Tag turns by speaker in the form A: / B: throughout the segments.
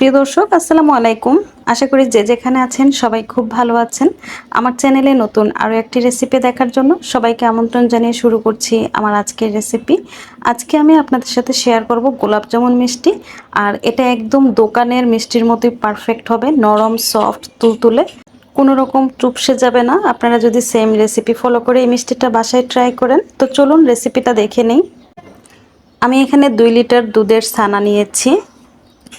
A: প্রিয় দর্শক, আসসালামু আলাইকুম। আশা করি যে যেখানে আছেন সবাই খুব ভালো আছেন। আমার চ্যানেলে নতুন আরও একটি রেসিপি দেখার জন্য সবাইকে আমন্ত্রণ জানিয়ে শুরু করছি আমার আজকের রেসিপি। আজকে আমি আপনাদের সাথে শেয়ার করব গোলাপ জামুন মিষ্টি। আর এটা একদম দোকানের মিষ্টির মতোই পারফেক্ট হবে, নরম সফট তুলতুলে, কোনো রকম চুপসে যাবে না। আপনারা যদি সেম রেসিপি ফলো করে এই মিষ্টিটা বাসায় ট্রাই করেন, তো চলুন রেসিপিটা দেখে নেই। আমি এখানে 2 লিটার দুধের ছানা নিয়েছি।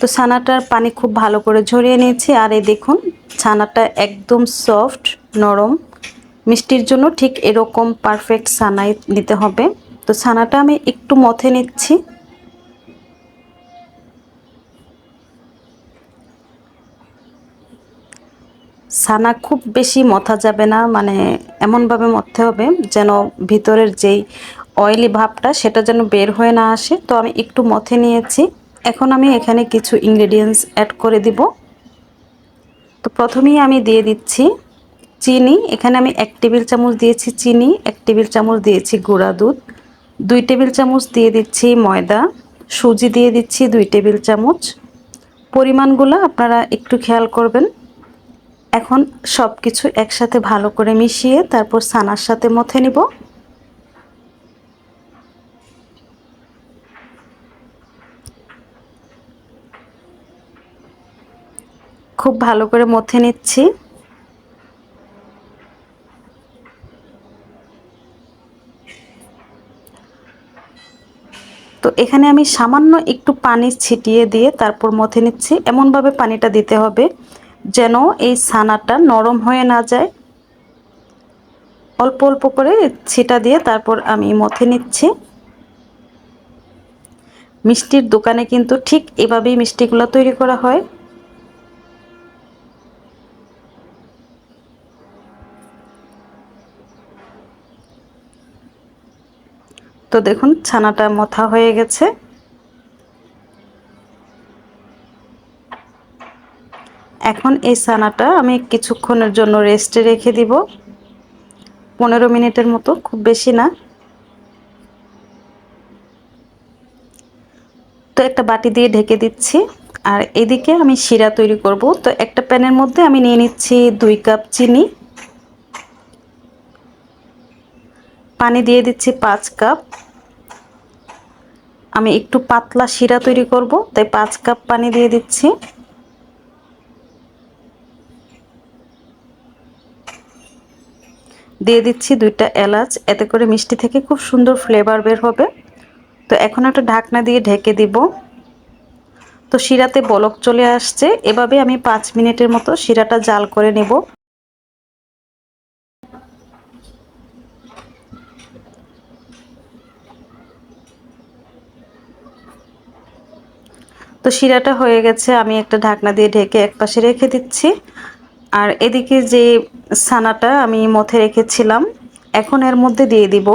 A: তো ছানাটার পানি খুব ভালো করে ঝরিয়ে নিয়েছি। আর এই দেখুন, ছানাটা একদম সফট নরম। মিষ্টির জন্য ঠিক এরকম পারফেক্ট ছানাই নিতে হবে। তো ছানাটা আমি একটু মথে নিচ্ছি। ছানা খুব বেশি মথা যাবে না, মানে এমনভাবে মথতে হবে যেন ভিতরের যেই অয়েলি ভাবটা সেটা যেন বের হয়ে না আসে। তো আমি একটু মথে নিয়েছি। এখন আমি এখানে কিছু ইনগ্রেডিয়েন্টস অ্যাড করে দিব। তো প্রথমেই আমি দিয়ে দিচ্ছি চিনি। এখানে আমি 1 টেবিল চামচ দিয়েছি চিনি, 1 টেবিল চামচ দিয়েছি গুঁড়া দুধ, 2 টেবিল চামচ দিয়ে দিচ্ছি ময়দা, সুজি দিয়ে দিচ্ছি 2 টেবিল চামচ। পরিমাণগুলো আপনারা একটু খেয়াল করবেন। এখন সব কিছু একসাথে ভালো করে মিশিয়ে তারপর ছানার সাথে মথে নিব। খুব ভালো করে মথে নিচ্ছি। তো এখানে আমি সামান্য একটু পানি ছিটিয়ে দিয়ে তারপর মথে নিচ্ছি। এমনভাবে পানিটা দিতে হবে যেন এই ছানাটা নরম হয়ে না যায়। অল্প অল্প করে ছিটা দিয়ে তারপর আমি মথে নিচ্ছি। মিষ্টির দোকানে কিন্তু ঠিক এভাবেই মিষ্টিগুলো তৈরি করা হয়। তো দেখুন, ছানাটা মথা হয়ে গেছে। এখন এই ছানাটা আমি কিছুক্ষণের জন্য রেস্টে রেখে দিব, 15 মিনিটের মতো, খুব বেশি না। তো একটা বাটি দিয়ে ঢেকে দিচ্ছি। আর এদিকে আমি শিরা তৈরি করব। তো একটা প্যানের মধ্যে আমি নিয়ে নিচ্ছি 2 কাপ চিনি, পানি দিয়ে দিচ্ছি 5 কাপ। আমি একটু পাতলা শিরা তৈরি করব, তাই 5 কাপ পানি দিয়ে দিচ্ছি। দিয়ে দিচ্ছি 2টা এলাচ, এতে করে মিষ্টি থেকে খুব সুন্দর ফ্লেভার বের হবে। তো এখন একটা ঢাকনা দিয়ে ঢেকে দিব। তো শিরাতে বলক চলে আসছে। এভাবে আমি 5 মিনিটের মতো শিরাটা জাল করে নেব। তো শিরাটা হয়ে গেছে, আমি একটা ঢাকনা দিয়ে ঢেকে একপাশে রেখে দিচ্ছি। আর এদিকে যে ছানাটা আমি মথে রেখেছিলাম, এখন এর মধ্যে দিয়ে দিব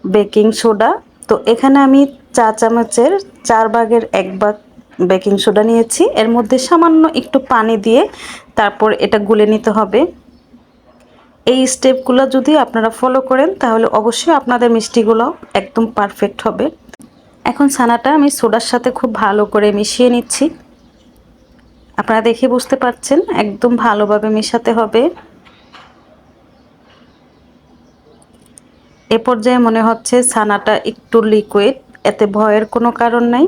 A: বেকিং সোডা। তো এখানে আমি চা চামচের 4 ভাগের 1 ভাগ বেকিং সোডা নিয়েছি। এর মধ্যে সামান্য একটু পানি দিয়ে তারপর এটা গুলে নিতে হবে। এই স্টেপগুলো যদি আপনারা ফলো করেন তাহলে অবশ্যই আপনাদের মিষ্টিগুলো একদম পারফেক্ট হবে। এখন ছানাটা আমি সোডার সাথে খুব ভালো করে মিশিয়ে নিচ্ছি। আপনারা দেখে বুঝতে পারছেন একদম ভালোভাবে মেশাতে হবে। এ পর্যায়ে মনে হচ্ছে ছানাটা একটু লিকুইড, এতে ভয়ের কোনো কারণ নাই।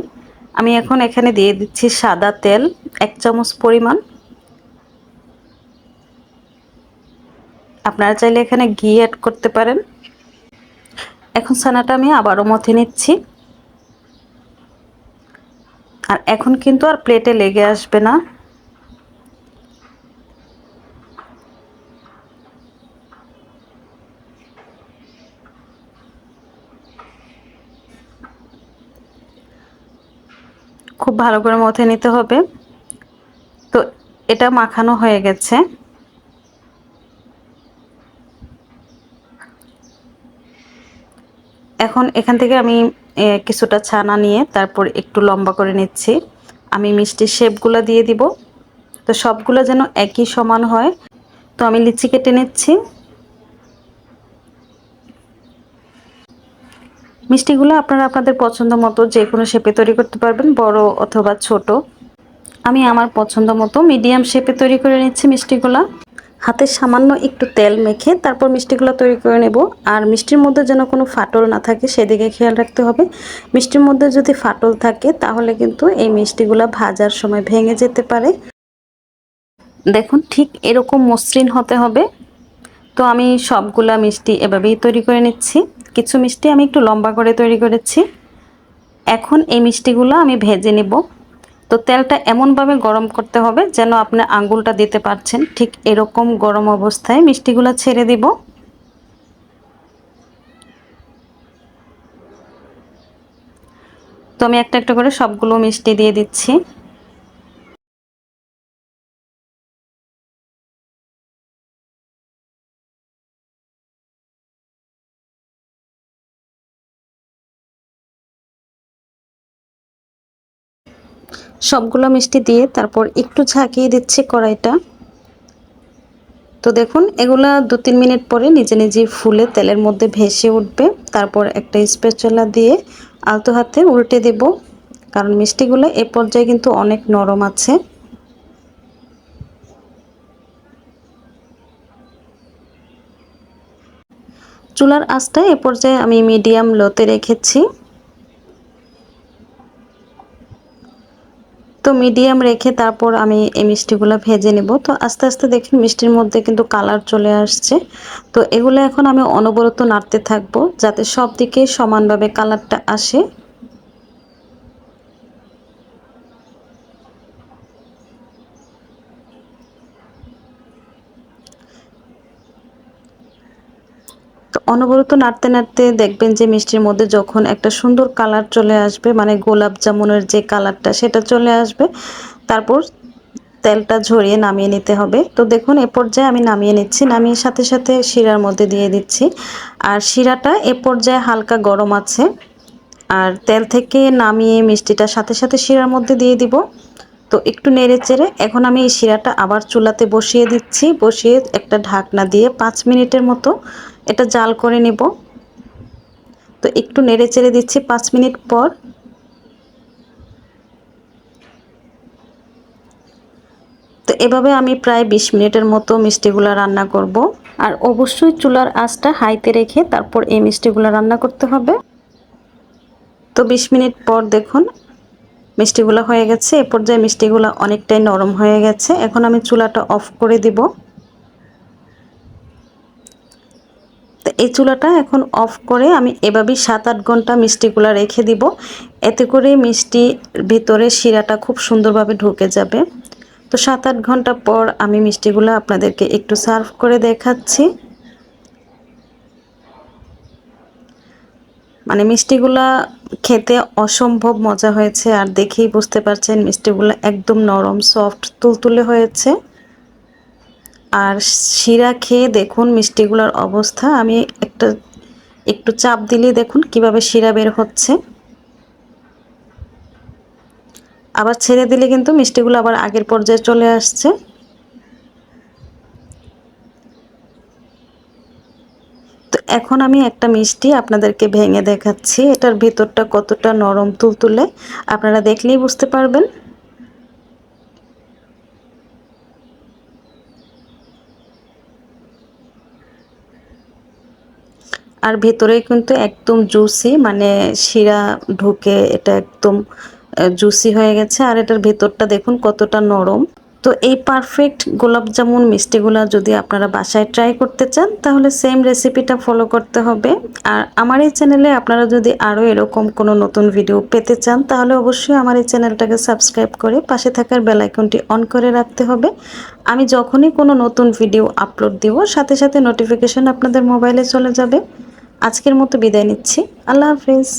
A: আমি এখন এখানে দিয়ে দিচ্ছি সাদা তেল 1 চামচ পরিমাণ। আপনারা চাইলে এখানে ঘি অ্যাড করতে পারেন। এখন ছানাটা আমি আবারও মথে নিচ্ছি। আর এখন কিন্তু আর প্লেটে লেগে আসবে না। খুব ভালো করে মথে নিতে হবে। তো এটা মাখানো হয়ে গেছে। এখন এখান থেকে আমি কিছুটা ছানা নিয়ে তারপর একটু লম্বা করে নিচ্ছি। আমি মিষ্টির শেপগুলো দিয়ে দিব। তো সবগুলো যেন একই সমান হয়। তো আমি লিচি কেটে নিচ্ছি। মিষ্টিগুলো আপনারা আপনাদের পছন্দ মতো যে কোনো শেপে তৈরি করতে পারবেন, বড় অথবা ছোট। আমি আমার পছন্দ মতো মিডিয়াম শেপে তৈরি করে নিচ্ছি মিষ্টিগুলা। হাতে সামান্য একটু তেল মেখে তারপর মিষ্টিগুলো তৈরি করে নেব। আর মিষ্টির মধ্যে যেন কোনো ফাটল না থাকে সেদিকে খেয়াল রাখতে হবে। মিষ্টির মধ্যে যদি ফাটল থাকে তাহলে কিন্তু এই মিষ্টিগুলো ভাজার সময় ভেঙে যেতে পারে। দেখুন ঠিক এরকম মসৃণ হতে হবে। তো আমি সবগুলা মিষ্টি এভাবেই তৈরি করে নিচ্ছি। কিছু মিষ্টি আমি একটু লম্বা করে তৈরি করেছি। এখন এই মিষ্টিগুলো আমি ভেজে নেব। তো তেলটা এমনভাবে গরম করতে হবে যেন আপনি আঙ্গুলটা দিতে পারছেন, ঠিক এরকম গরম অবস্থায় মিষ্টিগুলো ছেড়ে দিব। তো আমি একটা একটা করে সবগুলো মিষ্টি দিয়ে দিচ্ছি। সবগুলো মিষ্টি দিয়ে তারপর একটু ঝাঁকিয়ে দিচ্ছি কড়াইটা। তো দেখুন এগুলা 2-3 মিনিট পরে নিজে নিজে ফুলে তেলের মধ্যে ভেসে উঠবে। তারপর একটা স্প্যাচুলা দিয়ে আলতো হাতে উল্টে দেব, কারণ মিষ্টিগুলো এ পর্যায়ে কিন্তু অনেক নরম আছে। চুলার আঁচটা এ পর্যায়ে আমি মিডিয়াম লোতে রেখেছি। তো মিডিয়াম রেখে তারপর আমি এই মিষ্টিগুলো ভেজে নেব। তো আস্তে আস্তে দেখুন মিষ্টির মধ্যে কিন্তু কালার চলে আসছে। তো এগুলো এখন আমি অনবরত নাড়তে থাকবো যাতে সব দিকে সমানভাবে কালারটা আসে। তো অনবরত নাড়তে নাড়তে দেখবেন যে মিষ্টির মধ্যে যখন একটা সুন্দর কালার চলে আসবে, মানে গোলাপ জামুনের যে কালারটা সেটা চলে আসবে, তারপর তেলটা ঝরিয়ে নামিয়ে নিতে হবে। তো দেখুন এ পর্যায়ে আমি নামিয়ে নিচ্ছি, নামিয়ে সাথে সাথে শিরার মধ্যে দিয়ে দিচ্ছি। আর শিরাটা এ পর্যায়ে হালকা গরম আছে। আর তেল থেকে নামিয়ে মিষ্টিটা সাথে সাথে শিরার মধ্যে দিয়ে দিব। তো একটু নেড়ে চেড়ে এখন আমি এই শিরাটা আবার চুলাতে বসিয়ে দিচ্ছি। বসিয়ে একটা ঢাকনা দিয়ে 5 মিনিটের মতো এটা জাল করে নেব। তো একটু নেড়ে চেড়ে দিচ্ছি 5 মিনিট পর। তো এভাবে আমি প্রায় 20 মিনিটের মতো মিষ্টিগুলো রান্না করব। আর অবশ্যই চুলার আঁচটা হাইতে রেখে তারপর এই মিষ্টিগুলো রান্না করতে হবে। তো 20 মিনিট পর দেখুন মিষ্টিগুলো হয়ে গেছে। এ পর্যায়ে মিষ্টিগুলো অনেকটাই নরম হয়ে গেছে। এখন আমি চুলাটা অফ করে দিব। তো এই চুলাটা এখন অফ করে আমি এভাবেই 7-8 ঘন্টা মিষ্টিগুলো রেখে দিব। এতে করে মিষ্টির ভিতরে শিরাটা খুব সুন্দরভাবে ঢুকে যাবে। তো 7-8 ঘন্টা পর আমি মিষ্টিগুলো আপনাদেরকে একটু সার্ভ করে দেখাচ্ছি। মানে মিষ্টিগুলা খেতে অসম্ভব মজা হয়েছে, আর দেখেই বুঝতে পারছেন মিষ্টিগুলো একদম নরম সফট তুলতুলে হয়েছে। আর শিরা খেয়ে দেখুন মিষ্টিগুলোর অবস্থা। আমি একটু চাপ দিলে দেখুন কিভাবে শিরা বের হচ্ছে। আবার ছেড়ে দিলে কিন্তু মিষ্টিগুলো আবার আগের পর্যায়ে চলে আসছে। তো এখন আমি একটা মিষ্টি আপনাদেরকে ভেঙে দেখাচ্ছি। এটার ভিতরটা কতটা নরম তুলতুলে আপনারা দেখলেই বুঝতে পারবেন। আর ভেতরে কিন্তু একদম জুসি, মানে শিরা ঢুকে এটা একদম জুসি হয়ে গেছে। আর এটার ভেতরটা দেখুন কতটা নরম। তো এই পারফেক্ট গোলাপ জামুন মিষ্টিগুলা যদি আপনারা বাসায় ট্রাই করতে চান তাহলে সেম রেসিপিটা ফলো করতে হবে। আর আমার এই চ্যানেলে আপনারা যদি আরও এরকম কোনো নতুন ভিডিও পেতে চান তাহলে অবশ্যই আমার এই চ্যানেলটাকে সাবস্ক্রাইব করে পাশে থাকার বেল আইকনটি অন করে রাখতে হবে। আমি যখনই কোনো নতুন ভিডিও আপলোড দিব সাথে সাথে নোটিফিকেশন আপনাদের মোবাইলে চলে যাবে। আজকের মতো বিদায় নিচ্ছি। আল্লাহ হাফিজ।